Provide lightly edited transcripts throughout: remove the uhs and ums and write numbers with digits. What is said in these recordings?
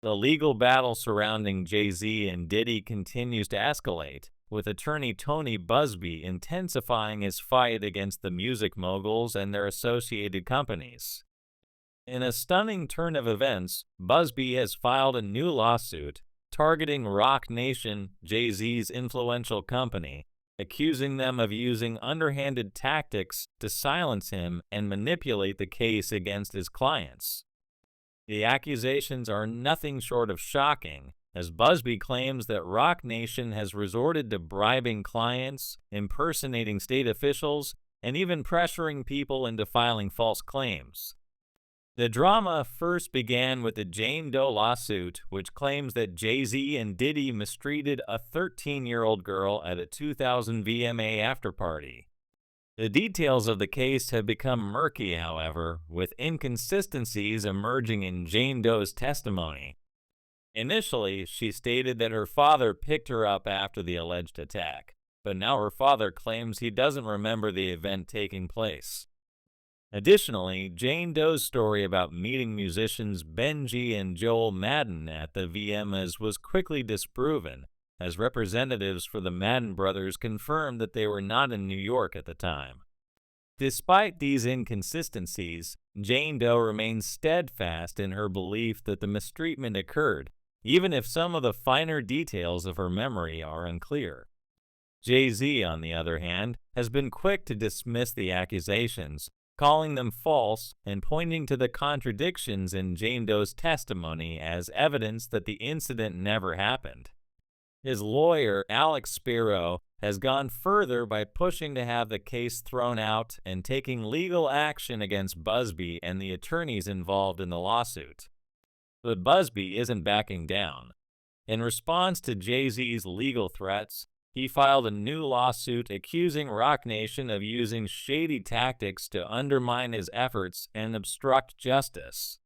The legal battle surrounding Jay-Z and Diddy continues to escalate, with attorney Tony Buzbee intensifying his fight against the music moguls and their associated companies. In a stunning turn of events, Buzbee has filed a new lawsuit targeting Roc Nation, Jay-Z's influential company, accusing them of using underhanded tactics to silence him and manipulate the case against his clients. The accusations are nothing short of shocking, as Buzbee claims that Roc Nation has resorted to bribing clients, impersonating state officials, and even pressuring people into filing false claims. The drama first began with the Jane Doe lawsuit, which claims that Jay-Z and Diddy mistreated a 13-year-old girl at a 2000 VMA afterparty. The details of the case have become murky, however, with inconsistencies emerging in Jane Doe's testimony. Initially, she stated that her father picked her up after the alleged attack, but now her father claims he doesn't remember the event taking place. Additionally, Jane Doe's story about meeting musicians Benji and Joel Madden at the VMAs was quickly disproven, as representatives for the Madden brothers confirmed that they were not in New York at the time. Despite these inconsistencies, Jane Doe remains steadfast in her belief that the mistreatment occurred, even if some of the finer details of her memory are unclear. Jay-Z, on the other hand, has been quick to dismiss the accusations, calling them false and pointing to the contradictions in Jane Doe's testimony as evidence that the incident never happened. His lawyer, Alex Spiro, has gone further by pushing to have the case thrown out and taking legal action against Buzbee and the attorneys involved in the lawsuit. But Buzbee isn't backing down. In response to Jay-Z's legal threats, he filed a new lawsuit accusing Roc Nation of using shady tactics to undermine his efforts and obstruct justice.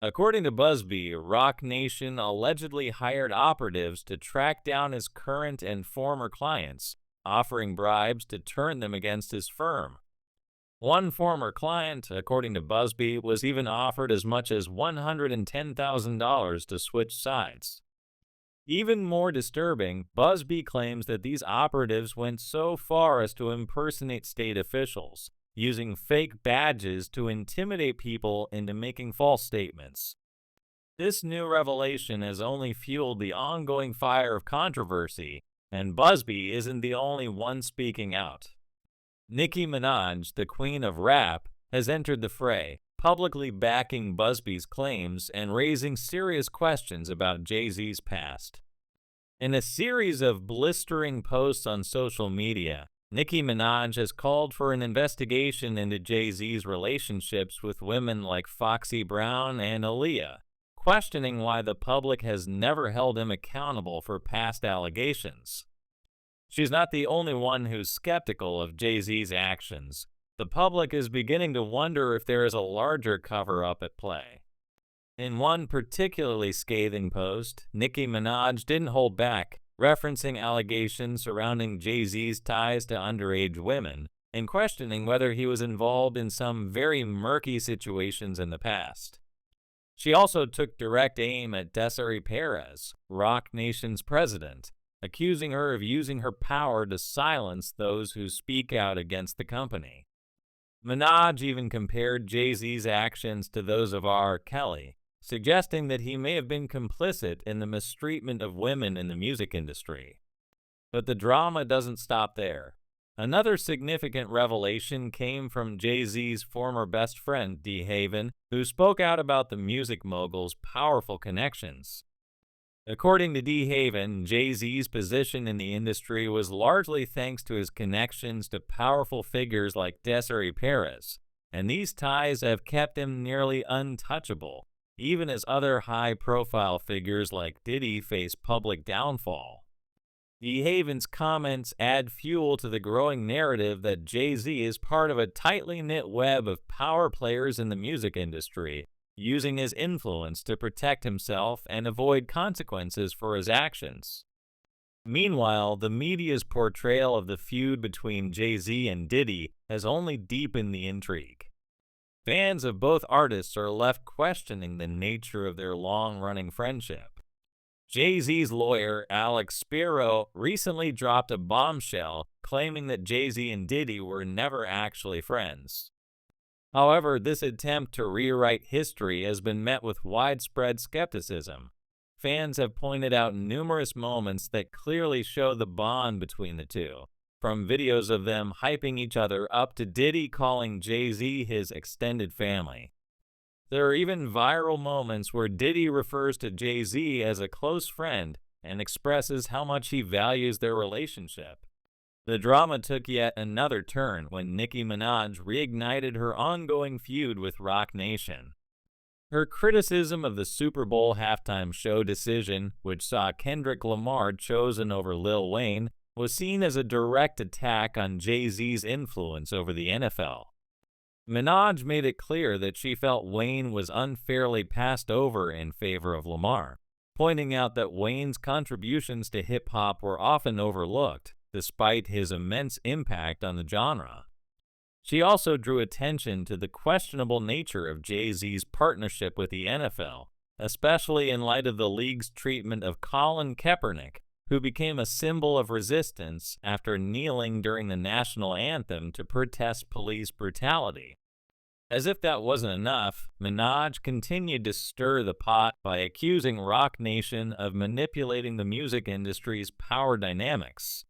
According to Buzbee, Roc Nation allegedly hired operatives to track down his current and former clients, offering bribes to turn them against his firm. One former client, according to Buzbee, was even offered as much as $110,000 to switch sides. Even more disturbing, Buzbee claims that these operatives went so far as to impersonate state officials, using fake badges to intimidate people into making false statements. This new revelation has only fueled the ongoing fire of controversy, and Buzbee isn't the only one speaking out. Nicki Minaj, the queen of rap, has entered the fray, publicly backing Buzbee's claims and raising serious questions about Jay-Z's past. In a series of blistering posts on social media, Nicki Minaj has called for an investigation into Jay-Z's relationships with women like Foxy Brown and Aaliyah, questioning why the public has never held him accountable for past allegations. She's not the only one who's skeptical of Jay-Z's actions. The public is beginning to wonder if there is a larger cover-up at play. In one particularly scathing post, Nicki Minaj didn't hold back, referencing allegations surrounding Jay-Z's ties to underage women and questioning whether he was involved in some very murky situations in the past. She also took direct aim at Desiree Perez, Roc Nation's president, accusing her of using her power to silence those who speak out against the company. Minaj even compared Jay-Z's actions to those of R. Kelly, suggesting that he may have been complicit in the mistreatment of women in the music industry. But the drama doesn't stop there. Another significant revelation came from Jay-Z's former best friend, D. Haven, who spoke out about the music mogul's powerful connections. According to D. Haven, Jay-Z's position in the industry was largely thanks to his connections to powerful figures like Desiree Perez, and these ties have kept him nearly untouchable, even as other high-profile figures like Diddy face public downfall. D. Haven's comments add fuel to the growing narrative that Jay-Z is part of a tightly knit web of power players in the music industry, using his influence to protect himself and avoid consequences for his actions. Meanwhile, the media's portrayal of the feud between Jay-Z and Diddy has only deepened the intrigue. Fans of both artists are left questioning the nature of their long-running friendship. Jay-Z's lawyer, Alex Spiro, recently dropped a bombshell claiming that Jay-Z and Diddy were never actually friends. However, this attempt to rewrite history has been met with widespread skepticism. Fans have pointed out numerous moments that clearly show the bond between the two, from videos of them hyping each other up to Diddy calling Jay-Z his extended family. There are even viral moments where Diddy refers to Jay-Z as a close friend and expresses how much he values their relationship. The drama took yet another turn when Nicki Minaj reignited her ongoing feud with Roc Nation. Her criticism of the Super Bowl halftime show decision, which saw Kendrick Lamar chosen over Lil Wayne, was seen as a direct attack on Jay-Z's influence over the NFL. Minaj made it clear that she felt Wayne was unfairly passed over in favor of Lamar, pointing out that Wayne's contributions to hip-hop were often overlooked, despite his immense impact on the genre. She also drew attention to the questionable nature of Jay-Z's partnership with the NFL, especially in light of the league's treatment of Colin Kaepernick, who became a symbol of resistance after kneeling during the national anthem to protest police brutality. As if that wasn't enough, Minaj continued to stir the pot by accusing Roc Nation of manipulating the music industry's power dynamics.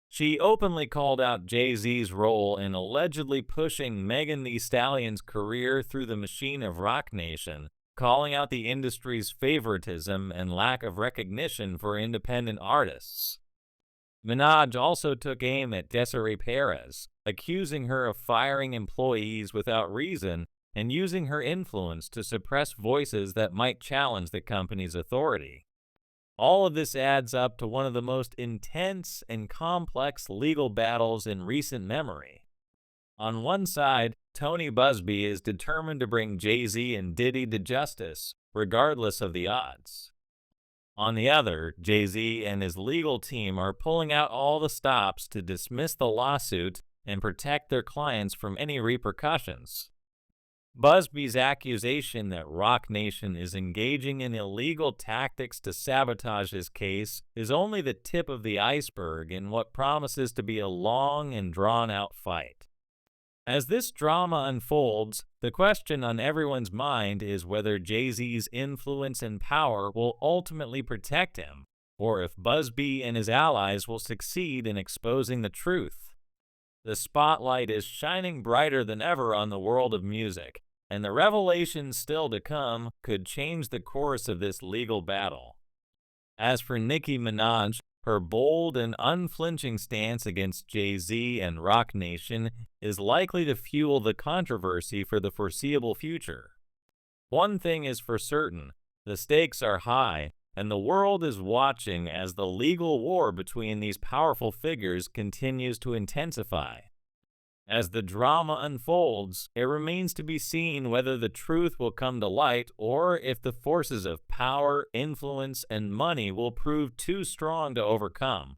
She openly called out Jay-Z's role in allegedly pushing Megan Thee Stallion's career through the machine of Roc Nation, calling out the industry's favoritism and lack of recognition for independent artists. Minaj also took aim at Desiree Perez, accusing her of firing employees without reason and using her influence to suppress voices that might challenge the company's authority. All of this adds up to one of the most intense and complex legal battles in recent memory. On one side, Tony Buzbee is determined to bring Jay-Z and Diddy to justice, regardless of the odds. On the other, Jay-Z and his legal team are pulling out all the stops to dismiss the lawsuit and protect their clients from any repercussions. Buzbee's accusation that Roc Nation is engaging in illegal tactics to sabotage his case is only the tip of the iceberg in what promises to be a long and drawn-out fight. As this drama unfolds, the question on everyone's mind is whether Jay-Z's influence and power will ultimately protect him, or if Buzbee and his allies will succeed in exposing the truth. The spotlight is shining brighter than ever on the world of music, and the revelations still to come could change the course of this legal battle. As for Nicki Minaj, her bold and unflinching stance against Jay-Z and Roc Nation is likely to fuel the controversy for the foreseeable future. One thing is for certain, the stakes are high, and the world is watching as the legal war between these powerful figures continues to intensify. As the drama unfolds, it remains to be seen whether the truth will come to light or if the forces of power, influence, and money will prove too strong to overcome.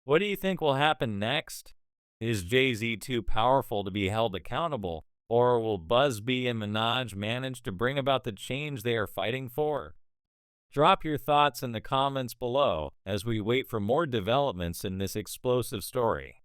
What do you think will happen next? Is Jay-Z too powerful to be held accountable, or will Buzbee and Minaj manage to bring about the change they are fighting for? Drop your thoughts in the comments below as we wait for more developments in this explosive story.